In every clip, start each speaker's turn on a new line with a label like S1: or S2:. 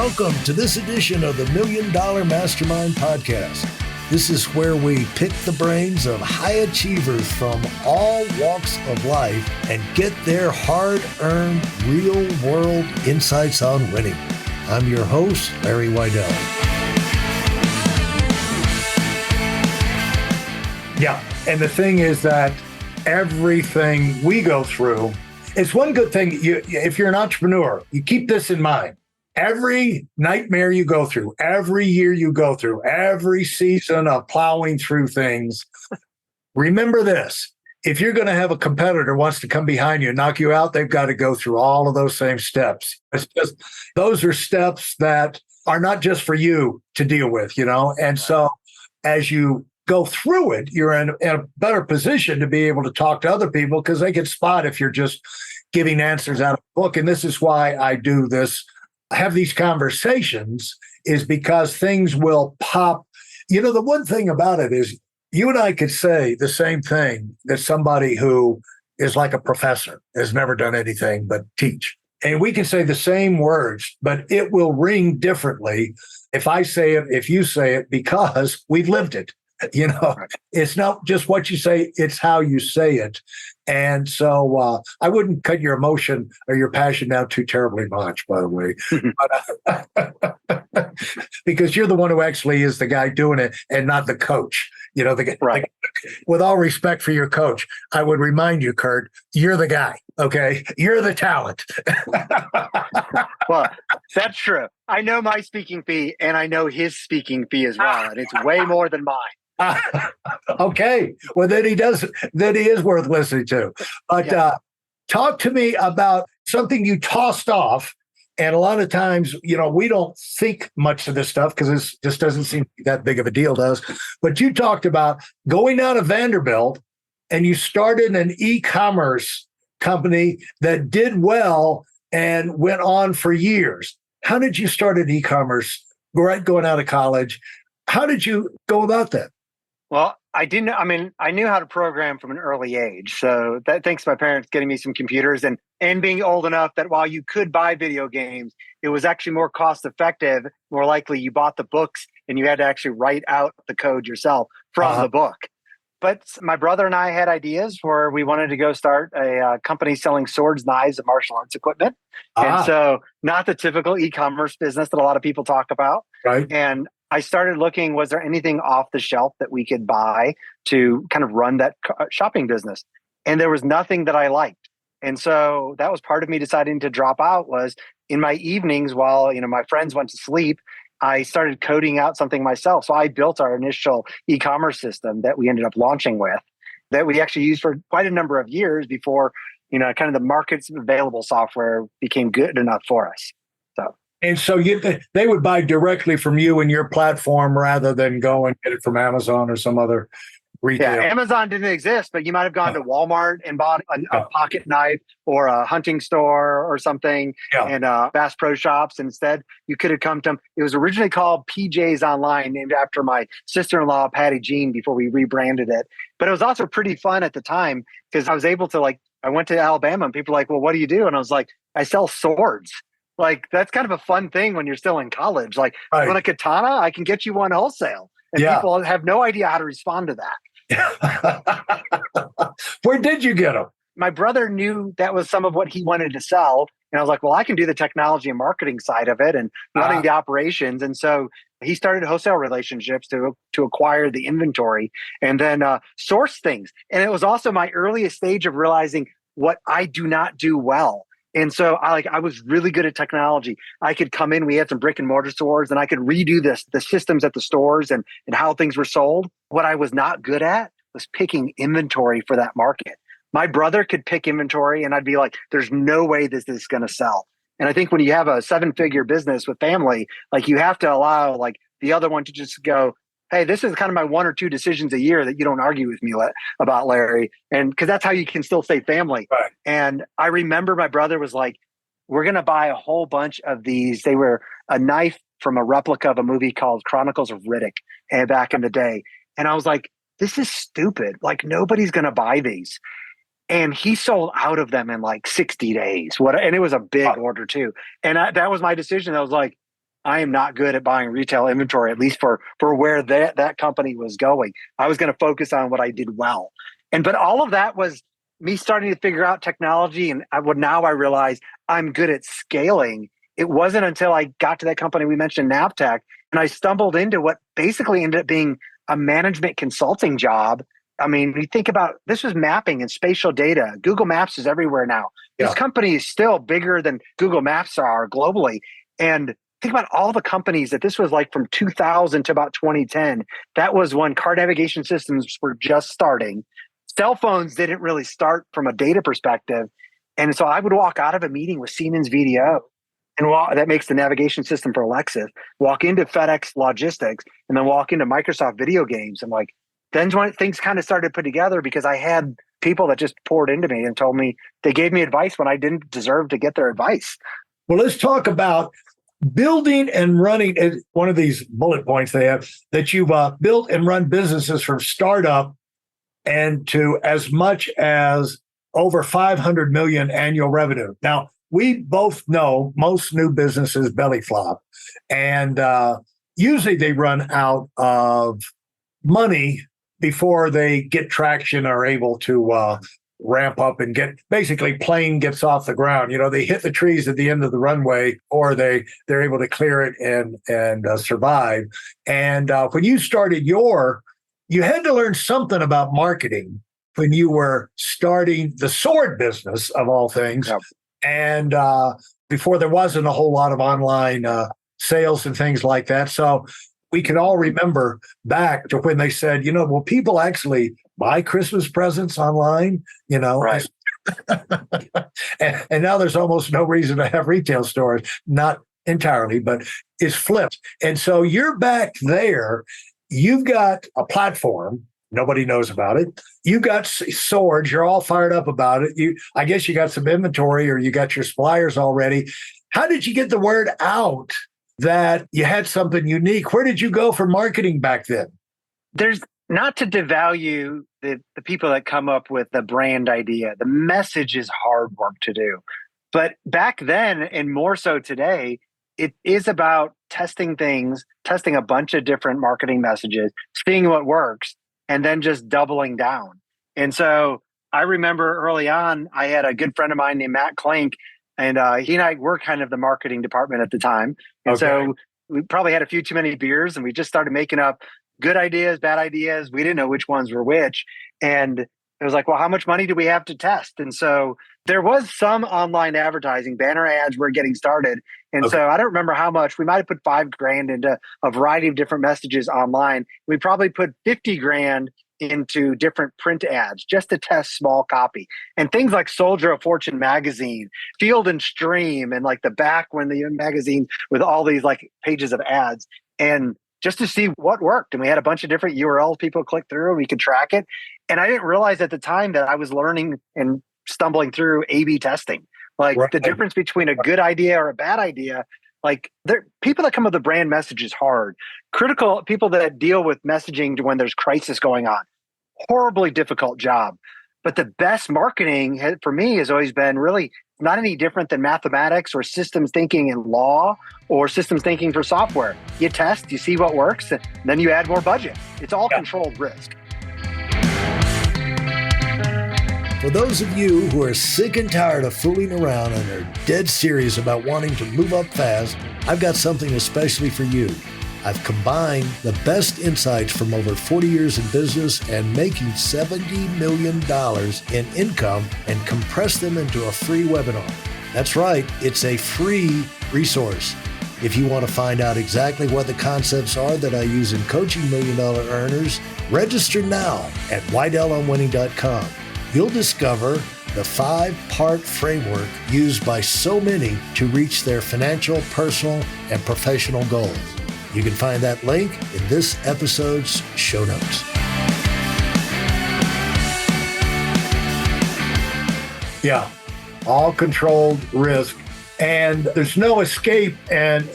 S1: Welcome to this edition of the $1 Million Mastermind Podcast. This is where we pick the brains of high achievers from all walks of life and get their hard-earned, real-world insights on winning. I'm your host, Larry Weidel.
S2: Yeah, and the thing is that everything we go through, it's one good thing, if you're an entrepreneur, you keep this in mind. Every nightmare you go through, every year you go through, every season of plowing through things, remember this. If you're going to have a competitor who wants to come behind you and knock you out, they've got to go through all of those same steps. It's just, those are steps that are not just for you to deal with, And so as you go through it, you're in a better position to be able to talk to other people because they can spot if you're just giving answers out of a book. And this is why I do this. Have these conversations is because things will pop. The one thing about it is you and I could say the same thing that somebody who is like a professor, has never done anything but teach. And we can say the same words, but it will ring differently if I say it, if you say it, because we've lived it. It's not just what you say, it's how you say it. And so I wouldn't cut your emotion or your passion down too terribly much, by the way, because you're the one who actually is the guy doing it and not the coach. Right. With all respect for your coach, I would remind you, Kurt, you're the guy. Okay. You're the talent.
S3: Well, that's true. I know my speaking fee and I know his speaking fee as well. And it's way more than mine.
S2: Okay. Well, then he is worth listening to. But talk to me about something you tossed off. And a lot of times, we don't think much of this stuff because it just doesn't seem that big of a deal to us. But you talked about going out of Vanderbilt and you started an e-commerce company that did well and went on for years. How did you start an e-commerce going out of college? How did you go about that?
S3: Well, I knew how to program from an early age. So that thanks to my parents getting me some computers and being old enough that while you could buy video games, it was actually more cost effective. More likely you bought the books and you had to actually write out the code yourself from the book. But my brother and I had ideas where we wanted to go start a company selling swords, knives, and martial arts equipment. And so not the typical e-commerce business that a lot of people talk about.
S2: Right.
S3: And I started looking, was there anything off the shelf that we could buy to kind of run that shopping business? And there was nothing that I liked. And so that was part of me deciding to drop out was in my evenings while, my friends went to sleep, I started coding out something myself. So I built our initial e-commerce system that we ended up launching with that we actually used for quite a number of years before, kind of the market's available software became good enough for us.
S2: And so they would buy directly from you and your platform rather than go and get it from Amazon or some other retail.
S3: Yeah, Amazon didn't exist, but you might have gone to Walmart and bought a pocket knife or a hunting store or something and Bass Pro Shops. Instead, you could have come to them. It was originally called PJ's Online, named after my sister-in-law, Patty Jean, before we rebranded it. But it was also pretty fun at the time because I was able to I went to Alabama and people were like, well, what do you do? And I was like, I sell swords. That's kind of a fun thing when you're still in college. You want a katana? I can get you one wholesale. And people have no idea how to respond to
S2: that. Where did you get them?
S3: My brother knew that was some of what he wanted to sell. And I was like, well, I can do the technology and marketing side of it and running the operations. And so he started wholesale relationships to acquire the inventory and then source things. And it was also my earliest stage of realizing what I do not do well. And so I was really good at technology. I could come in, we had some brick and mortar stores, and I could redo the systems at the stores and how things were sold. What I was not good at was picking inventory for that market. My brother could pick inventory and I'd be like, there's no way this is going to sell. And I think when you have a 7-figure business with family, you have to allow the other one to just go, hey, this is kind of my 1 or 2 decisions a year that you don't argue with me about, Larry. And because that's how you can still stay family.
S2: Right.
S3: And I remember my brother was like, we're going to buy a whole bunch of these. They were a knife from a replica of a movie called Chronicles of Riddick back in the day. And I was like, this is stupid. Nobody's going to buy these. And he sold out of them in 60 days. And it was a big order too. And that was my decision. I was like, I am not good at buying retail inventory, at least for where that company was going. I was going to focus on what I did well. But all of that was me starting to figure out technology. And now I realize I'm good at scaling. It wasn't until I got to that company we mentioned, Navtech, and I stumbled into what basically ended up being a management consulting job. I mean, you think about, this was mapping and spatial data. Google Maps is everywhere now.
S2: Yeah.
S3: This company is still bigger than Google Maps are globally. And think about all the companies that this was like from 2000 to about 2010. That was when car navigation systems were just starting. Cell phones didn't really start from a data perspective. And so I would walk out of a meeting with Siemens VDO, and that makes the navigation system for Lexus, walk into FedEx Logistics, and then walk into Microsoft Video Games. And like, then when things kind of started to put together, because I had people that just poured into me and told me, they gave me advice when I didn't deserve to get their advice.
S2: Well, let's talk about building and running. One of these bullet points they have, that you've built and run businesses from startup and to as much as over 500 million annual revenue. Now, we both know most new businesses belly flop, and usually they run out of money before they get traction or able to ramp up and get, basically plane gets off the ground. You know, they hit the trees at the end of the runway, or they're able to clear it and survive. And when you started you had to learn something about marketing when you were starting the sword business of all things. Yep. And before there wasn't a whole lot of online sales and things like that. So we can all remember back to when they said, will people actually buy Christmas presents online?
S3: Right.
S2: and now there's almost no reason to have retail stores, not entirely, but it's flipped. And so you're back there. You've got a platform. Nobody knows about it. You got swords. You're all fired up about it. I guess you got some inventory, or you got your suppliers already. How did you get the word out that you had something unique? Where did you go for marketing back then?
S3: There's not to devalue the people that come up with the brand idea. The message is hard work to do. But back then, and more so today, it is about testing things, testing a bunch of different marketing messages, seeing what works, and then just doubling down. And so I remember early on, I had a good friend of mine named Matt Klink, and he and I were kind of the marketing department at the time. And so we probably had a few too many beers, and we just started making up good ideas, bad ideas. We didn't know which ones were which. And it was like, well, how much money do we have to test? And so there was some online advertising, banner ads were getting started. And so I don't remember how much. We might have put $5,000 into a variety of different messages online. We probably put $50,000 into different print ads just to test small copy. And things like Soldier of Fortune magazine, Field and Stream, and like the back when the magazine with all these like pages of ads, and just to see what worked. And we had a bunch of different URLs people click through, and we could track it. And I didn't realize at the time that I was learning and stumbling through A/B testing. Like the difference between a good idea or a bad idea, like people that come up with the brand message is hard. Critical people that deal with messaging when there's crisis going on, horribly difficult job. But the best marketing for me has always been really not any different than mathematics or systems thinking in law or systems thinking for software. You test, you see what works, and then you add more budget. It's all controlled risk.
S1: For those of you who are sick and tired of fooling around and are dead serious about wanting to move up fast, I've got something especially for you. I've combined the best insights from over 40 years in business and making $70 million in income and compressed them into a free webinar. That's right, it's a free resource. If you want to find out exactly what the concepts are that I use in coaching $1 million earners, register now at WeidelOnWinning.com. You'll discover the 5-part framework used by so many to reach their financial, personal, and professional goals. You can find that link in this episode's show notes.
S2: Yeah, all controlled risk, and there's no escape. And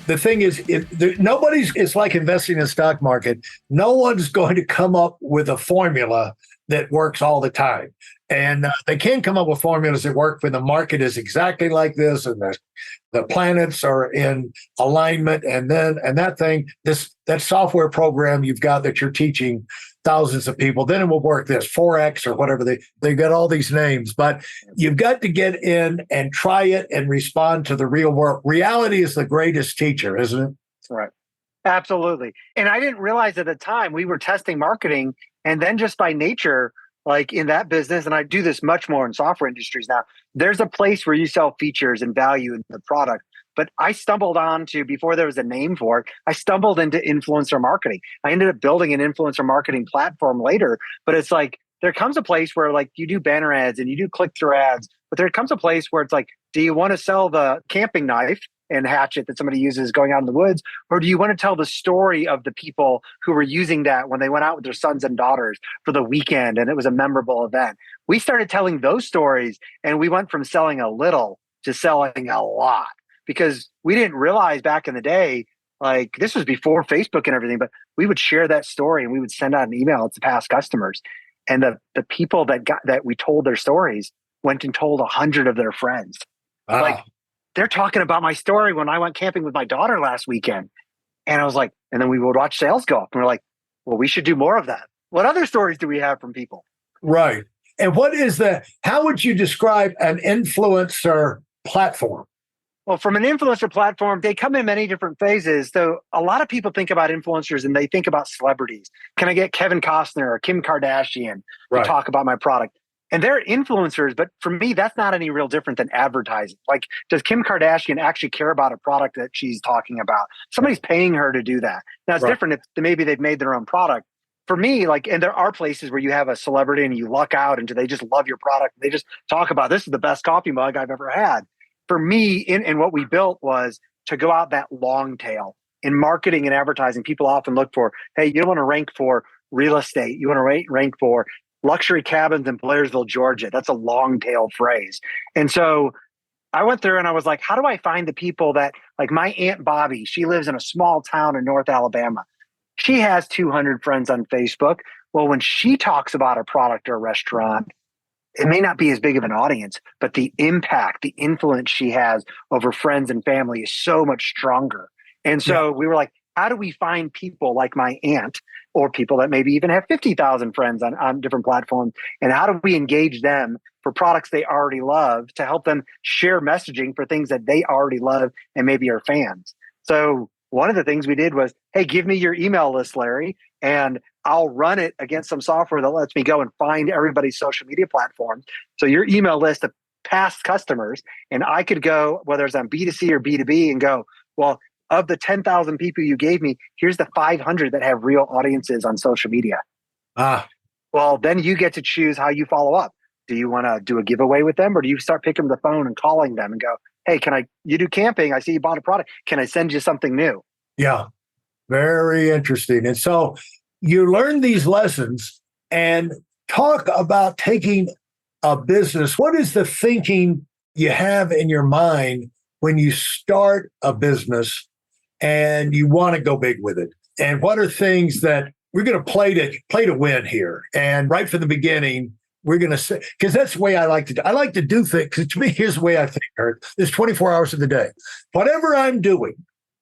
S2: the thing is, it's like investing in the stock market. No one's going to come up with a formula that works all the time. And they can come up with formulas that work when the market is exactly like this and the planets are in alignment. And that software program you've got that you're teaching thousands of people, then it will work this Forex or whatever. They got all these names, but you've got to get in and try it and respond to the real world. Reality is the greatest teacher, isn't it?
S3: Right. Absolutely. And I didn't realize at the time we were testing marketing, and then just by nature, like in that business, and I do this much more in software industries now, there's a place where you sell features and value in the product. But I stumbled onto, before there was a name for it, I stumbled into influencer marketing. I ended up building an influencer marketing platform later, but it's like, there comes a place where like you do banner ads and you do click-through ads, but there comes a place where it's like, do you want to sell the camping knife and hatchet that somebody uses going out in the woods? Or do you want to tell the story of the people who were using that when they went out with their sons and daughters for the weekend and it was a memorable event? We started telling those stories, and we went from selling a little to selling a lot, because we didn't realize back in the day, like this was before Facebook and everything, but we would share that story and we would send out an email to past customers. And the people that we told their stories went and told 100 of their friends.
S2: Wow.
S3: Like, they're talking about my story when I went camping with my daughter last weekend. And I was like, and then we would watch sales go up. And we're like, well, we should do more of that. What other stories do we have from people?
S2: Right. And how would you describe an influencer platform?
S3: Well, from an influencer platform, they come in many different phases. So a lot of people think about influencers and they think about celebrities. Can I get Kevin Costner or Kim Kardashian to talk about my product? And they're influencers, but for me, that's not any real different than advertising. Like, does Kim Kardashian actually care about a product that she's talking about? Somebody's paying her to do that. Now, it's different if maybe they've made their own product. For me, like, and there are places where you have a celebrity and you luck out and they just love your product. They just talk about, this is the best coffee mug I've ever had. For me, in what we built was to go out that long tail. In marketing and advertising, people often look for, hey, you don't want to rank for real estate. You want to rank for luxury cabins in Blairsville, Georgia. That's a long tail phrase. And so I went through and I was like, how do I find the people that, like my Aunt Bobby, she lives in a small town in North Alabama. She has 200 friends on Facebook. Well, when she talks about a product or a restaurant, it may not be as big of an audience, but the impact, the influence she has over friends and family is so much stronger. And so we were like, how do we find people like my aunt, or people that maybe even have 50,000 friends on different platforms? And how do we engage them for products they already love to help them share messaging for things that they already love and maybe are fans? So one of the things we did was, hey, give me your email list, Larry, and I'll run it against some software that lets me go and find everybody's social media platforms. So your email list of past customers, and I could go, whether it's on B2C or B2B, and go, well, of the 10,000 people you gave me, here's the 500 that have real audiences on social media. Well, then you get to choose how you follow up. Do you want to do a giveaway with them, or do you start picking up the phone and calling them and go, hey, you do camping. I see you bought a product. Can I send you something new?
S2: Yeah. Very interesting. And so you learn these lessons and talk about taking a business. What is the thinking you have in your mind when you start a business and you want to go big with it? And what are things that we're going to play to win here? And right from the beginning, we're going to say, because that's the way I like to do. I like to do things. Because to me, here's the way I think, Eric. There's 24 hours of the day. Whatever I'm doing,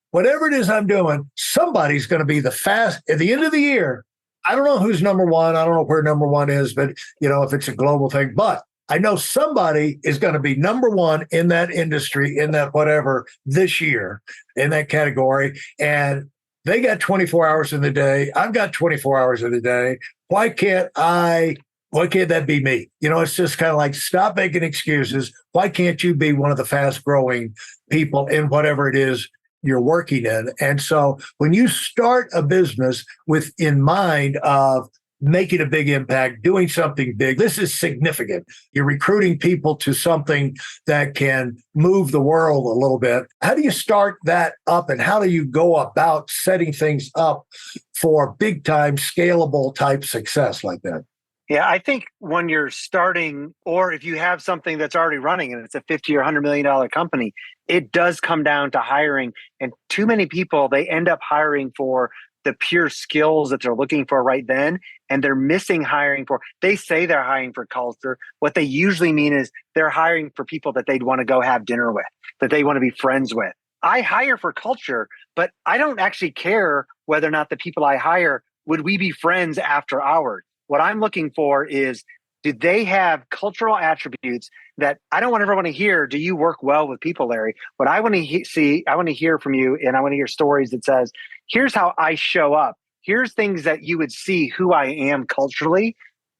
S2: whatever it is I'm doing, somebody's going to be at the end of the year. I don't know who's number one. I don't know where number one is, but if it's a global thing, but I know somebody is going to be number one in that industry, in that whatever this year, in that category. And they got 24 hours in the day. I've got 24 hours in the day. Why can't that be me? It's just kind of like, stop making excuses. Why can't you be one of the fast growing people in whatever it is you're working in? And so when you start a business with in mind of making a big impact, doing something big, this is significant. You're recruiting people to something that can move the world a little bit. How do you start that up, and how do you go about setting things up for big time, scalable type success like that?
S3: Yeah, I think when you're starting, or if you have something that's already running and it's a $50 or $100 million company, it does come down to hiring. And too many people, they end up hiring for the pure skills that they're looking for right then. and they're missing hiring for, they say they're hiring for culture. What they usually mean is they're hiring for people that they'd want to go have dinner with, that they want to be friends with. I hire for culture, but I don't actually care whether or not the people I hire, would we be friends after hours? What I'm looking for is, do they have cultural attributes that I don't want everyone to hear? Do you work well with people, Larry? What I want to see, I want to hear from you, and I want to hear stories that says, here's how I show up. Here's things that you would see who I am culturally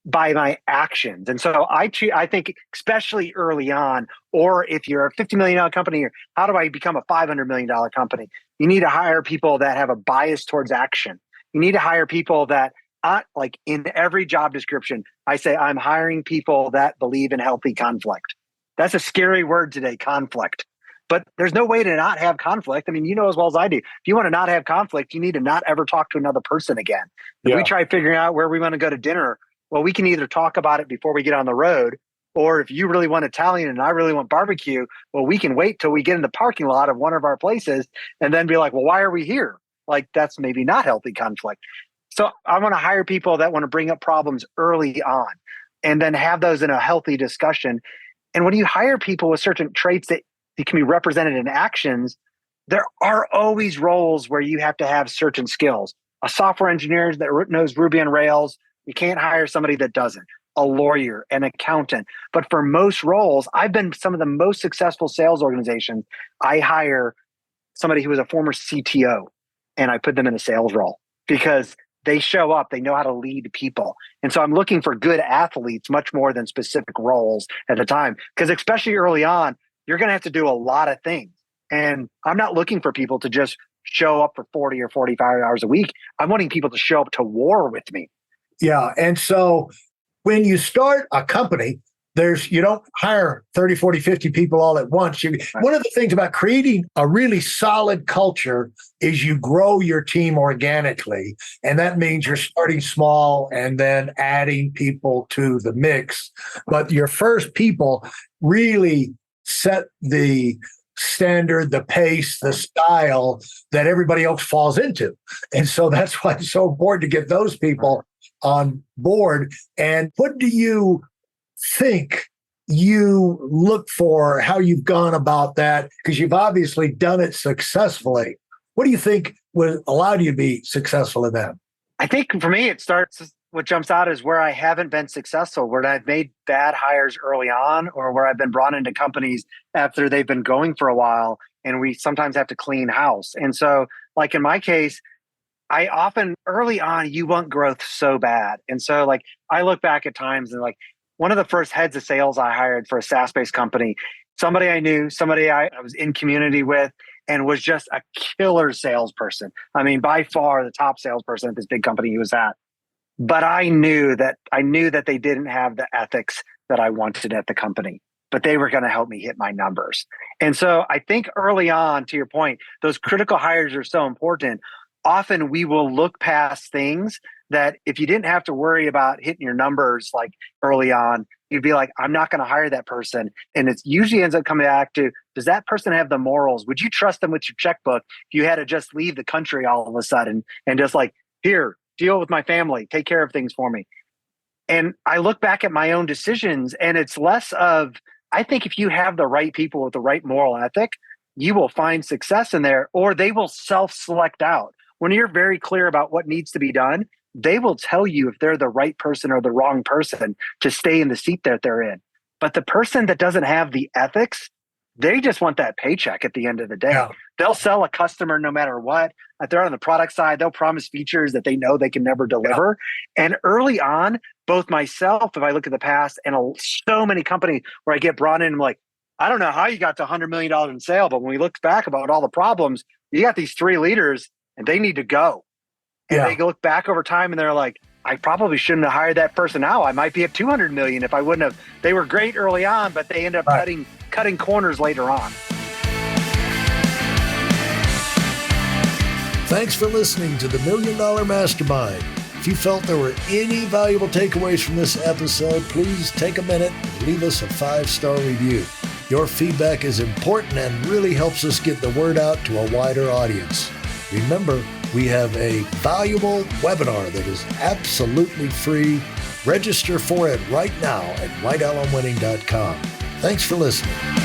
S3: by my actions. And so I think, especially early on, or if you're a $50 million company, how do I become a $500 million company? You need to hire people that have a bias towards action. You need to hire people that, like in every job description, I say I'm hiring people that believe in healthy conflict. That's a scary word today, conflict. But there's no way to not have conflict. I mean, you know as well as I do, if you want to not have conflict, you need to not ever talk to another person again. If we try figuring out where we want to go to dinner, well, we can either talk about it before we get on the road, or if you really want Italian and I really want barbecue, well, we can wait till we get in the parking lot of one of our places and then be like, well, why are we here? Like, that's maybe not healthy conflict. So I want to hire people that want to bring up problems early on and then have those in a healthy discussion. And when you hire people with certain traits that can be represented in actions, there are always roles where you have to have certain skills. A software engineer that knows Ruby on Rails, you can't hire somebody that doesn't. A lawyer, an accountant. But for most roles, I've been some of the most successful sales organizations. I hire somebody who was a former CTO and I put them in a sales role because they show up, they know how to lead people. And so I'm looking for good athletes much more than specific roles at the time. Because especially early on, you're going to have to do a lot of things. And I'm not looking for people to just show up for 40 or 45 hours a week. I'm wanting people to show up to war with me.
S2: Yeah. And so when you start a company, you don't hire 30, 40, 50 people all at once. One of the things about creating a really solid culture is you grow your team organically. And that means you're starting small and then adding people to the mix. But your first people really set the standard, the pace, the style that everybody else falls into. And so that's why it's so important to get those people on board. And what do you think you look for, how you've gone about that? Because you've obviously done it successfully. What do you think would allow you to be successful in that?
S3: I think for me, what jumps out is where I haven't been successful, where I've made bad hires early on, or where I've been brought into companies after they've been going for a while, and we sometimes have to clean house. And so, like in my case, I often early on, you want growth so bad. And so like, I look back at times and like one of the first heads of sales I hired for a SaaS-based company, somebody I knew, somebody I was in community with, and was just a killer salesperson. I mean, by far the top salesperson at this big company he was at. But I knew that they didn't have the ethics that I wanted at the company, but they were going to help me hit my numbers. And so I think early on, to your point, those critical hires are so important. Often we will look past things that if you didn't have to worry about hitting your numbers like early on, you'd be like, I'm not going to hire that person. And it usually ends up coming back to, does that person have the morals? Would you trust them with your checkbook if you had to just leave the country all of a sudden and just like, here, deal with my family, take care of things for me? And I look back at my own decisions and it's less of, I think if you have the right people with the right moral ethic, you will find success in there, or they will self-select out. When you're very clear about what needs to be done, they will tell you if they're the right person or the wrong person to stay in the seat that they're in. But the person that doesn't have the ethics, they just want that paycheck at the end of the day. Yeah. They'll sell a customer no matter what. If they're on the product side, they'll promise features that they know they can never deliver. Yeah. And early on, both myself, if I look at the past, and so many companies where I get brought in, I'm like, I don't know how you got to $100 million in sale, but when we look back about all the problems, you got these 3 leaders and they need to go. And they look back over time and they're like, I probably shouldn't have hired that person now. I might be at 200 million if I wouldn't have. They were great early on, but they end up cutting corners later on.
S1: Thanks for listening to the $1 Million Mastermind. If you felt there were any valuable takeaways from this episode, please take a minute and leave us a 5-star review. Your feedback is important and really helps us get the word out to a wider audience. Remember, We have a valuable webinar that is absolutely free. Register for it right now at whitealumwinning.com. Thanks for listening.